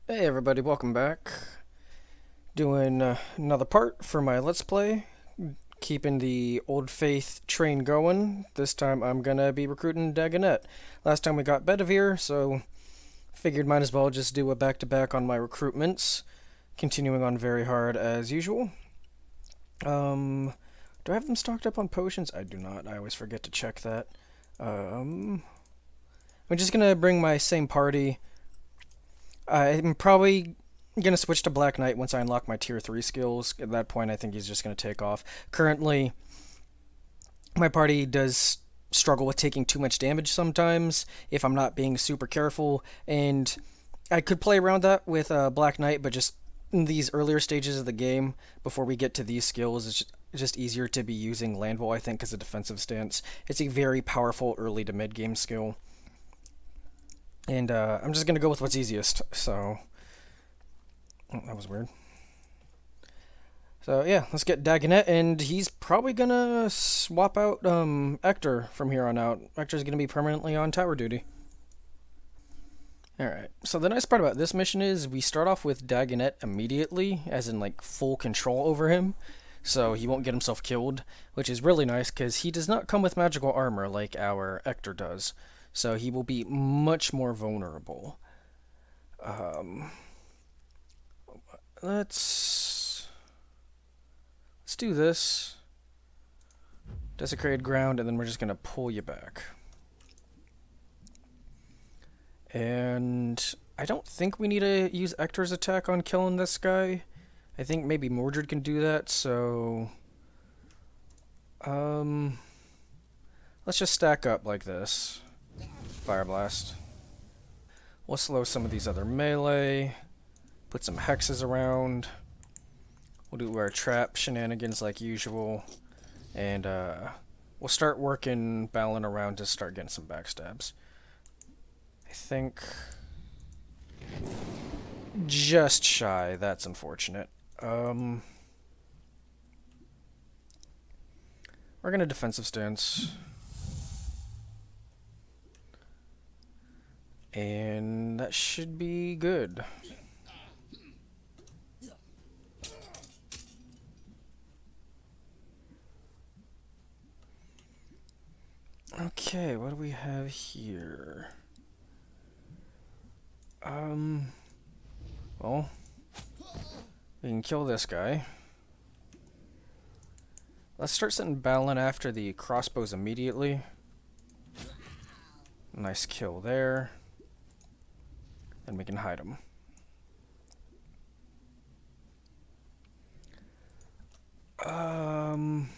Hey everybody, welcome back. Doing another part for my Let's Play. Keeping the Old Faith train going. This time I'm gonna be recruiting Dagonet. Last time we got Bedivere, so figured might as well just do a back-to-back on my recruitments. Continuing on very hard as usual. Do I have them stocked up on potions? I do not. I always forget to check that. I'm just gonna bring my same party. I'm probably gonna switch to Black Knight once I unlock my tier 3 skills. At that point, I think he's just gonna take off. Currently, my party does struggle with taking too much damage sometimes if I'm not being super careful, and I could play around that with Black Knight, but just in these earlier stages of the game, before we get to these skills, it's just easier to be using Landval, I think, as a defensive stance. It's a very powerful early to mid game skill. And I'm just gonna go with what's easiest, so... Oh, that was weird. So yeah, let's get Dagonet, and he's probably gonna swap out Ector from here on out. Ector's gonna be permanently on tower duty. Alright, so the nice part about this mission is we start off with Dagonet immediately, as in like full control over him, so he won't get himself killed, which is really nice because he does not come with magical armor like our Ector does. So he will be much more vulnerable. Let's do this. Desecrated ground, and then we're just gonna pull you back. And I don't think we need to use Ector's attack on killing this guy. I think maybe Mordred can do that, so... let's just stack up like this. Fire Blast. We'll slow some of these other melee. Put some hexes around. We'll do our trap shenanigans like usual. And we'll start working Balin around to start getting some backstabs. I think... just shy. That's unfortunate. We're gonna defensive stance. And that should be good. Okay, what do we have here? Well, we can kill this guy. Let's start setting Balin after the crossbows immediately. Nice kill there. And we can hide him. I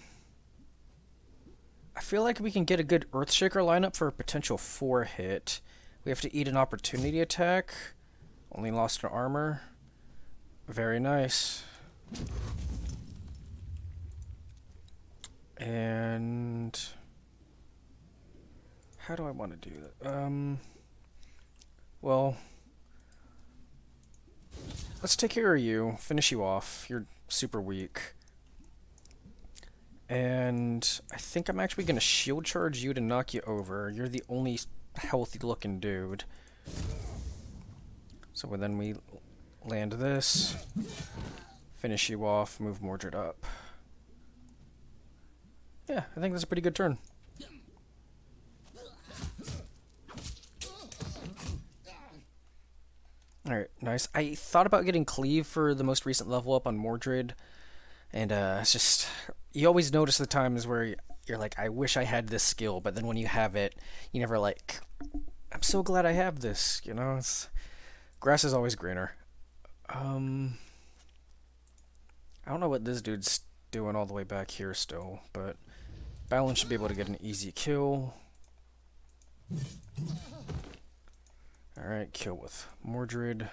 feel like we can get a good Earthshaker lineup for a potential 4-hit. We have to eat an opportunity attack. Only lost an armor. Very nice. And... how do I want to do that? Well... let's take care of you, finish you off. You're super weak. And I think I'm actually going to shield charge you to knock you over. You're the only healthy looking dude. So then we land this, finish you off, move Mordred up. Yeah, I think that's a pretty good turn. Alright, nice. I thought about getting Cleave for the most recent level up on Mordred. And it's just, you always notice the times where you're like, I wish I had this skill, but then when you have it, you never like, I'm so glad I have this, you know? Grass is always greener. I don't know what this dude's doing all the way back here still, but Balin should be able to get an easy kill. Alright, kill with Mordred.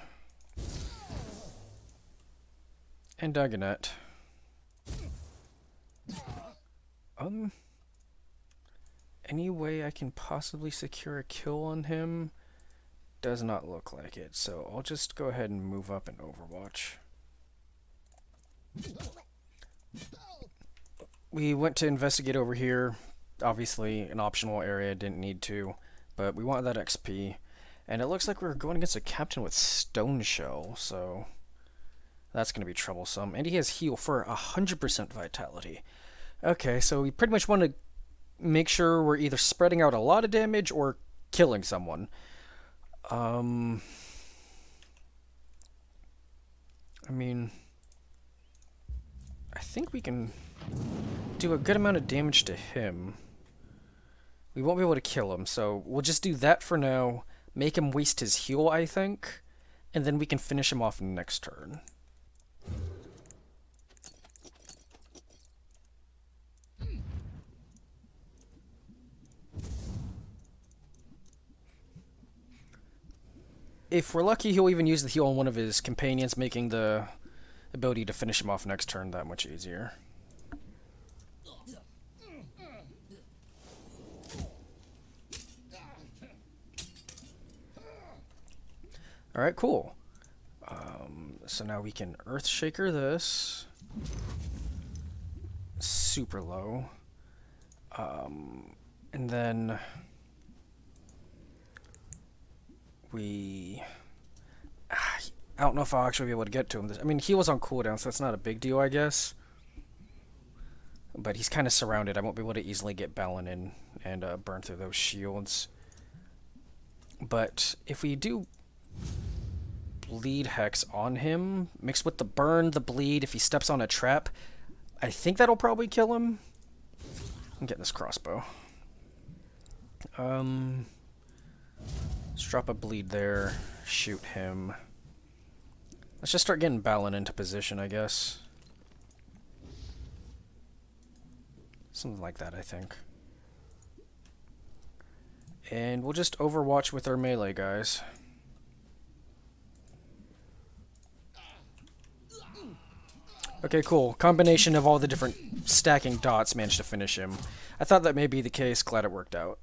And Dagonet. Any way I can possibly secure a kill on him? Does not look like it, so I'll just go ahead and move up in Overwatch. We went to investigate over here. Obviously, an optional area, didn't need to, but we want that XP. And it looks like we're going against a captain with Stone Shell, so that's going to be troublesome. And he has heal for 100% vitality. Okay, so we pretty much want to make sure we're either spreading out a lot of damage or killing someone. I mean, I think we can do a good amount of damage to him. We won't be able to kill him, so we'll just do that for now, make him waste his heal, I think, and then we can finish him off next turn. If we're lucky, he'll even use the heal on one of his companions, making the ability to finish him off next turn that much easier. Alright, cool. So now we can Earthshaker this. Super low. And then I don't know if I'll actually be able to get to him. I mean, he was on cooldown, so it's not a big deal, I guess. But he's kind of surrounded. I won't be able to easily get Balin in and burn through those shields. But if we do Bleed Hex on him, mixed with the burn, the bleed, if he steps on a trap, I think that'll probably kill him. I'm getting this crossbow. Let's drop a bleed there, shoot him. Let's just start getting Balin into position, I guess. Something like that, I think. And we'll just overwatch with our melee guys. Okay, cool. Combination of all the different stacking dots managed to finish him. I thought that may be the case. Glad it worked out.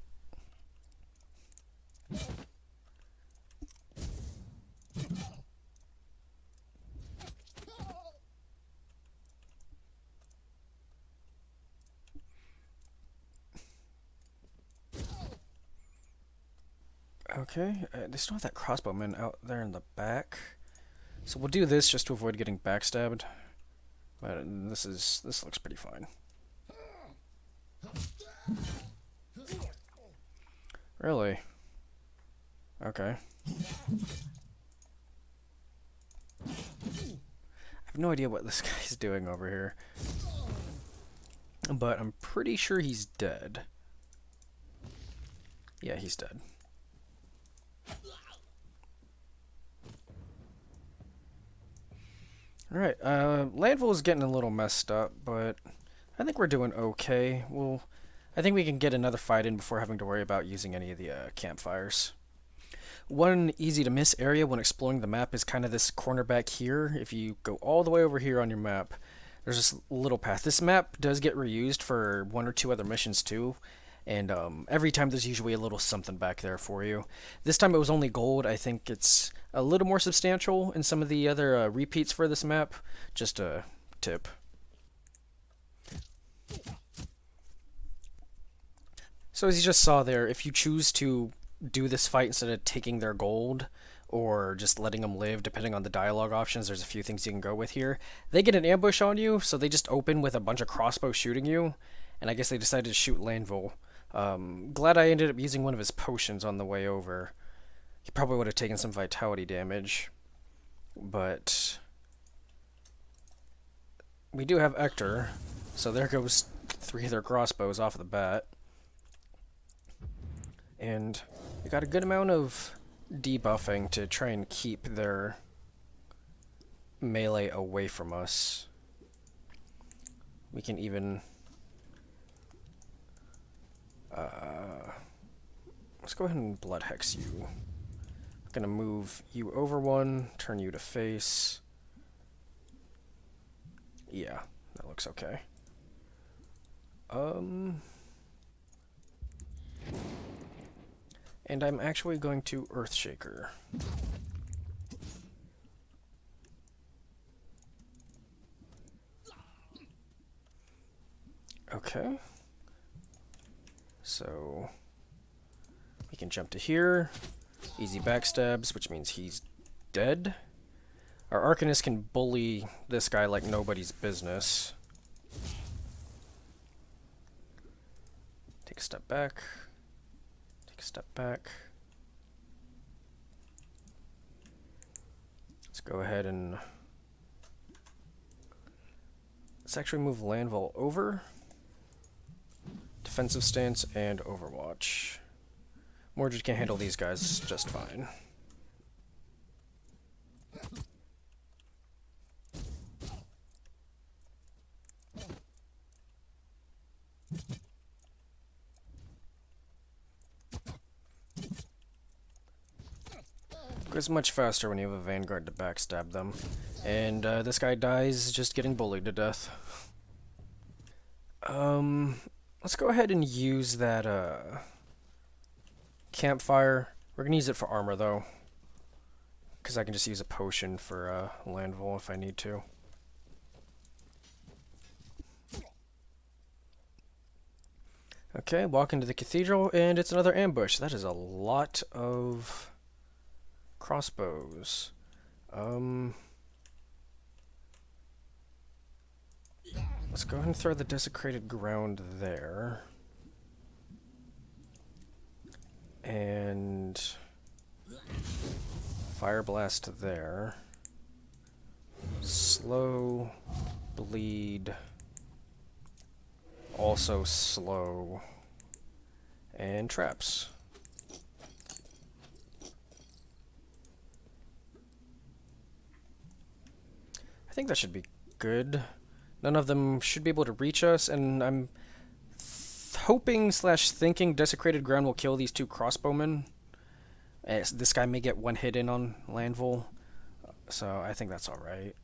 Okay, they still have that crossbowman out there in the back. So we'll do this just to avoid getting backstabbed. But this looks pretty fine. Really? Okay. I have no idea what this guy's doing over here. But I'm pretty sure he's dead. Yeah, he's dead. Alright, Landville is getting a little messed up, but I think we're doing okay. I think we can get another fight in before having to worry about using any of the campfires. One easy to miss area when exploring the map is kind of this corner back here. If you go all the way over here on your map, there's this little path. This map does get reused for one or two other missions too, and every time there's usually a little something back there for you. This time it was only gold. I think it's a little more substantial in some of the other repeats for this map. Just a tip. So as you just saw there, if you choose to do this fight instead of taking their gold, or just letting them live, depending on the dialogue options, there's a few things you can go with here. They get an ambush on you, so they just open with a bunch of crossbows shooting you, and I guess they decided to shoot Landville. Glad I ended up using one of his potions on the way over. He probably would have taken some vitality damage, but we do have Ector, so there goes 3 of their crossbows off the bat. And we got a good amount of debuffing to try and keep their melee away from us. We can even let's go ahead and blood hex you. I'm gonna move you over one, turn you to face. Yeah, that looks okay. And I'm actually going to Earthshaker. Okay. So we can jump to here. Easy backstabs, which means he's dead. Our Arcanist can bully this guy like nobody's business. Take a step back. Take a step back. Let's go ahead and... let's actually move Landval over. Defensive stance and Overwatch. Mordred can handle these guys just fine. Goes much faster when you have a Vanguard to backstab them. And this guy dies just getting bullied to death. Let's go ahead and use that campfire. We're gonna use it for armor though, because I can just use a potion for Landval if I need to. Okay, walk into the Cathedral, and it's another ambush. That is a lot of crossbows. Let's go ahead and throw the desecrated ground there. And fire blast there. Slow, bleed, also slow, and traps. I think that should be good. None of them should be able to reach us, and I'm hoping / thinking desecrated ground will kill these two crossbowmen. This guy may get one hit in on Landval, so I think that's alright.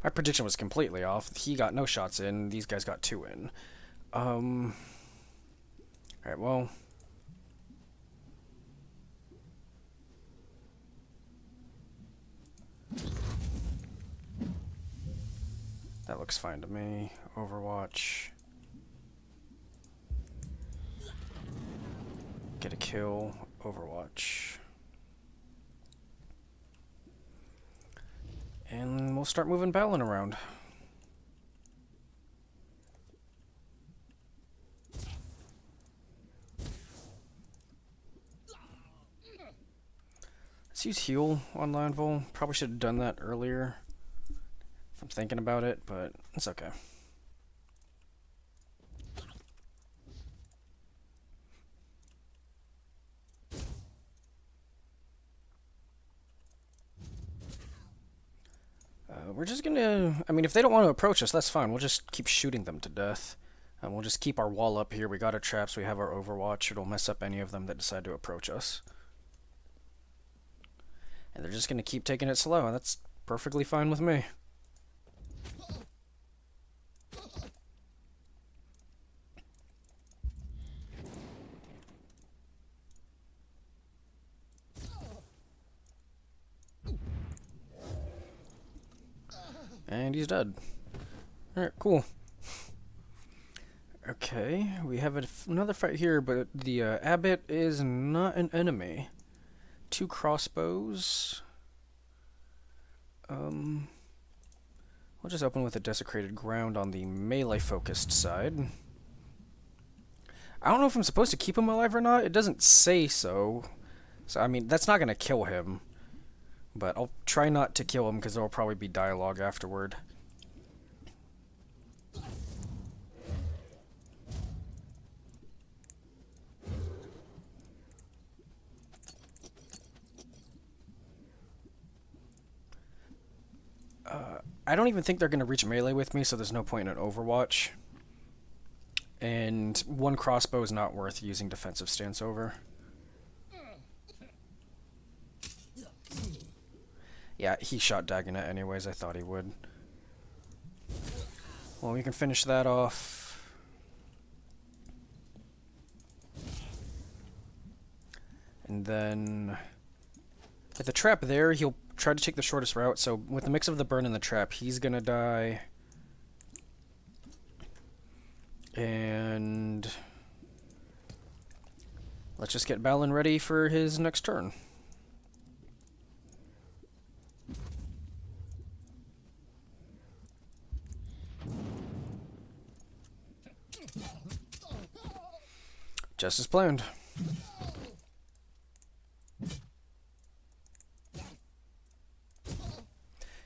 My prediction was completely off. He got no shots in, these guys got 2 in. Alright, well... that looks fine to me. Overwatch. Get a kill. Overwatch. And we'll start moving Balin around. Let's use heal on Landval. Probably should have done that earlier. I'm thinking about it, but it's okay. We're just gonna... I mean, if they don't want to approach us, that's fine. We'll just keep shooting them to death. And we'll just keep our wall up here. We got our traps, we have our Overwatch. It'll mess up any of them that decide to approach us. And they're just gonna keep taking it slow, and that's perfectly fine with me. And he's dead. Alright, cool. Okay, we have another fight here, but the Abbott is not an enemy. 2 crossbows. We'll just open with a desecrated ground on the melee-focused side. I don't know if I'm supposed to keep him alive or not. It doesn't say so. So, I mean, that's not going to kill him. But I'll try not to kill him because there will probably be dialogue afterward. I don't even think they're going to reach melee with me, so there's no point in an Overwatch. And 1 crossbow is not worth using defensive stance over. Yeah, he shot Dagonet anyways, I thought he would. Well, we can finish that off. And then... with the trap there, he'll try to take the shortest route, so with the mix of the burn and the trap, he's gonna die. And let's just get Balin ready for his next turn. Just as planned.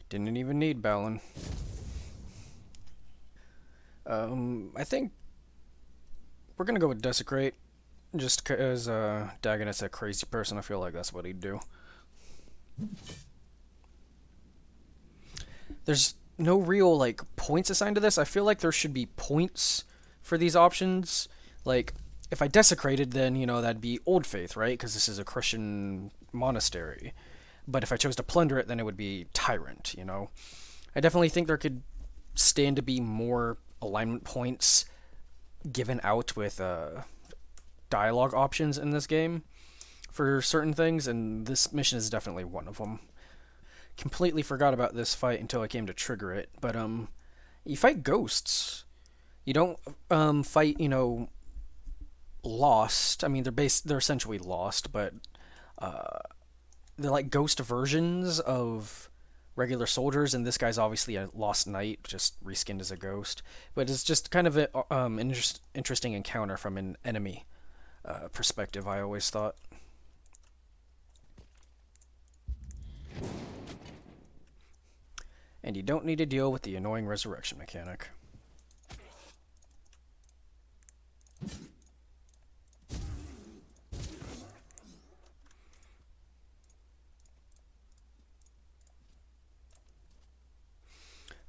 Didn't even need Balin. I think we're gonna go with Desecrate, just because Dagonet's a crazy person. I feel like that's what he'd do. There's no real, like, points assigned to this. I feel like there should be points for these options. Like, if I Desecrated, then, you know, that'd be Old Faith, right? Because this is a Christian monastery. But if I chose to Plunder it, then it would be Tyrant, you know? I definitely think there could stand to be more alignment points given out with dialogue options in this game for certain things, and this mission is definitely one of them. Completely forgot about this fight until I came to trigger it, but you fight ghosts. You don't fight, you know, lost. I mean, they're essentially lost, but they're like ghost versions of regular soldiers, and this guy's obviously a lost knight, just reskinned as a ghost. But it's just kind of an interesting encounter from an enemy perspective, I always thought. And you don't need to deal with the annoying resurrection mechanic.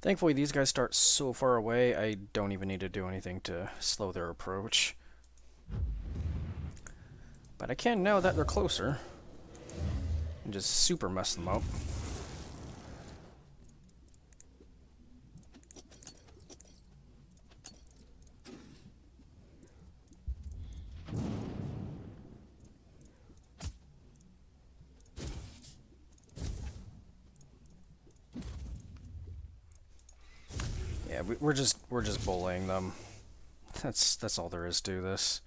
Thankfully, these guys start so far away, I don't even need to do anything to slow their approach. But I can now that they're closer, and just super mess them up. Yeah, we're just bullying them. That's all there is to this.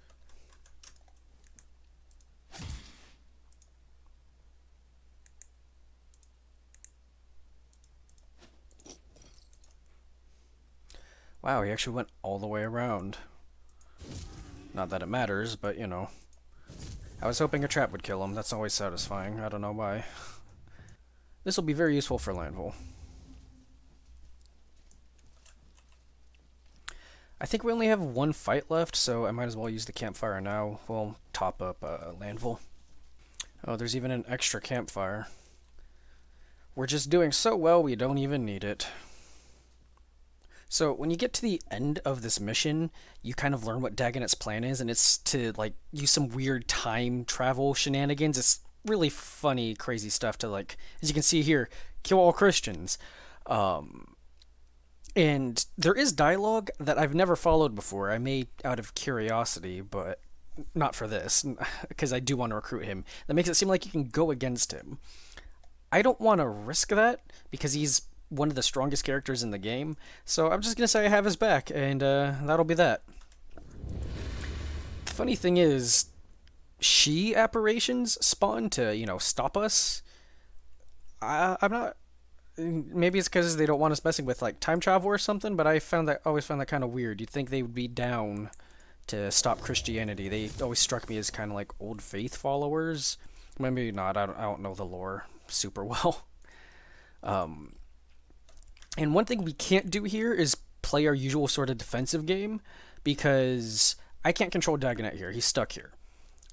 Wow, he actually went all the way around. Not that it matters, but you know. I was hoping a trap would kill him. That's always satisfying. I don't know why. This will be very useful for landfall. I think we only have one fight left, so I might as well use the campfire now. We'll top up landfall. Oh, there's even an extra campfire. We're just doing so well, we don't even need it. So when you get to the end of this mission, you kind of learn what Dagonet's plan is, and it's to like use some weird time travel shenanigans. It's really funny, crazy stuff to, like, as you can see here, kill all Christians. And there is dialogue that I've never followed before. I may out of curiosity, but not for this, because I do want to recruit him. That makes it seem like you can go against him. I don't want to risk that, because he's one of the strongest characters in the game, so I'm just going to say I have his back, and that'll be that. The funny thing is, she apparitions spawn to, you know, stop us. I'm not... Maybe it's because they don't want us messing with, like, time travel or something, but I always found that kind of weird. You'd think they would be down to stop Christianity. They always struck me as kind of like Old Faith followers. Maybe not. I don't know the lore super well. And one thing we can't do here is play our usual sort of defensive game, because I can't control Dagonet here. He's stuck here.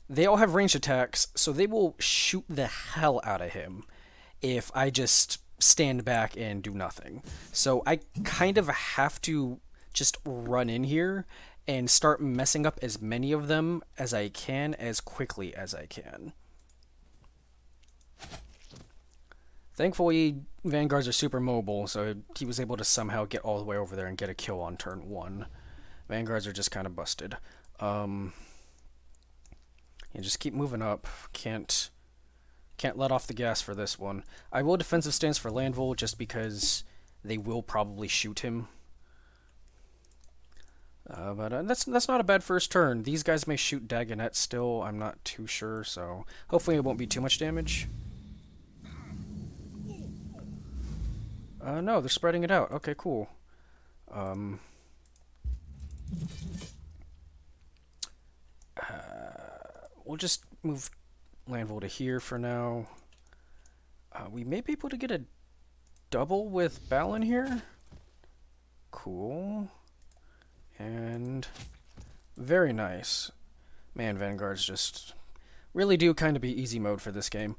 They all have ranged attacks, so they will shoot the hell out of him if I just stand back and do nothing. So I kind of have to just run in here and start messing up as many of them as I can, as quickly as I can. Thankfully, Vanguards are super mobile, so he was able to somehow get all the way over there and get a kill on turn 1. Vanguards are just kind of busted. Yeah, just keep moving up. Can't let off the gas for this one. I will defensive stance for Landville just because they will probably shoot him. But that's not a bad first turn. These guys may shoot Dagonet still. I'm not too sure, so hopefully it won't be too much damage. No, they're spreading it out. Okay, cool. We'll just move Landville to here for now. We may be able to get a double with Balin here. Cool. And very nice. Man, Vanguards just really do kind of be easy mode for this game.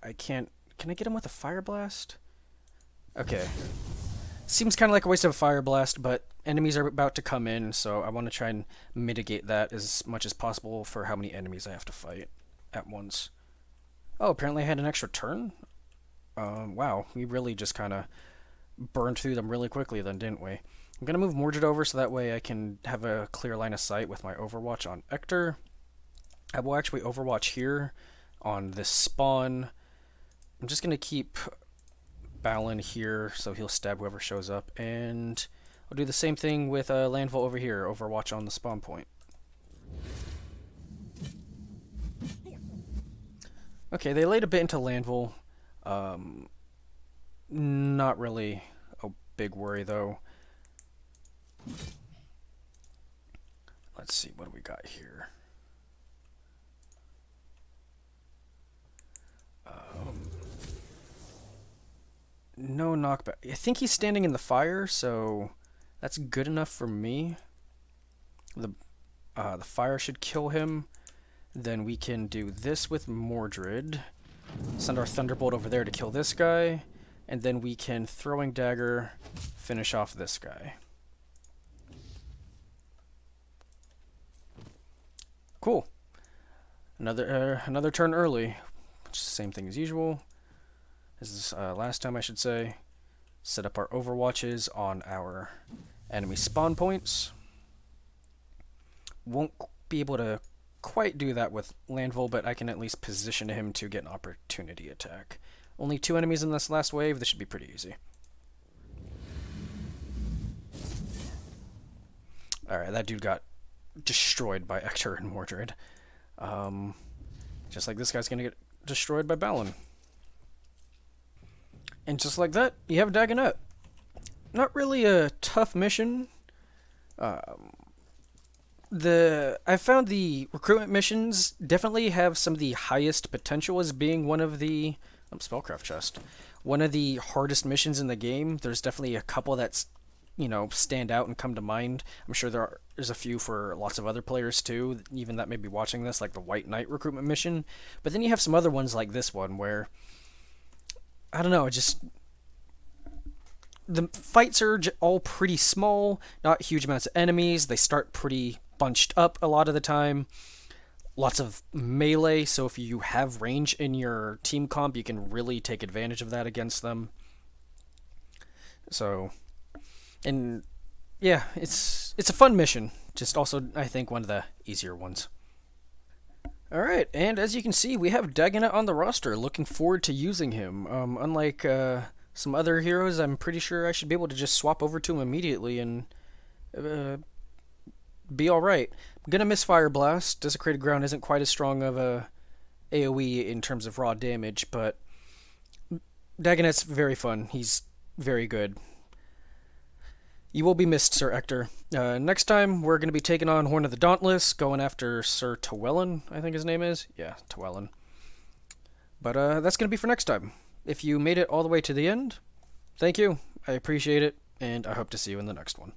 I can't... Can I get him with a Fire Blast? Okay. Seems kind of like a waste of a Fire Blast, but enemies are about to come in, so I want to try and mitigate that as much as possible for how many enemies I have to fight at once. Oh, apparently I had an extra turn? Wow, we really just kind of burned through them really quickly then, didn't we? I'm going to move Mordred over so that way I can have a clear line of sight with my Overwatch on Ector. I will actually Overwatch here on this spawn. I'm just going to keep Balin here so he'll stab whoever shows up, and I'll do the same thing with Landville over here, Overwatch on the spawn point. Okay, they laid a bit into Landville. Not really a big worry though. Let's see, what do we got here? No knockback. I think he's standing in the fire, so that's good enough for me. The fire should kill him. Then we can do this with Mordred. Send our Thunderbolt over there to kill this guy. And then we can Throwing Dagger finish off this guy. Cool. Another turn early. Which is the same thing as usual. This is last time, I should say. Set up our Overwatches on our enemy spawn points. Won't be able to quite do that with Landville, but I can at least position him to get an opportunity attack. Only 2 enemies in this last wave. This should be pretty easy. Alright, that dude got destroyed by Ector and Mordred. Just like this guy's gonna get destroyed by Balin. And just like that, you have Dagonet. Not really a tough mission. I found the recruitment missions definitely have some of the highest potential as being one of the spellcraft chest. One of the hardest missions in the game. There's definitely a couple that's, you know, stand out and come to mind. I'm sure there's a few for lots of other players too, even that may be watching this, like the White Knight recruitment mission. But then you have some other ones like this one where, I don't know, just the fights are all pretty small, not huge amounts of enemies. They start pretty bunched up a lot of the time. Lots of melee, so if you have range in your team comp, you can really take advantage of that against them. So, and yeah, it's a fun mission. Just also, I think, one of the easier ones. Alright, and as you can see, we have Dagonet on the roster. Looking forward to using him. Unlike some other heroes, I'm pretty sure I should be able to just swap over to him immediately and be alright. I'm gonna miss Fire Blast. Desecrated Ground isn't quite as strong of a AoE in terms of raw damage, but Dagonet's very fun. He's very good. You will be missed, Sir Ector. Next time, we're going to be taking on Horn of the Dauntless, going after Sir Tywelin, I think his name is. Yeah, Tywelin. But that's going to be for next time. If you made it all the way to the end, thank you. I appreciate it, and I hope to see you in the next one.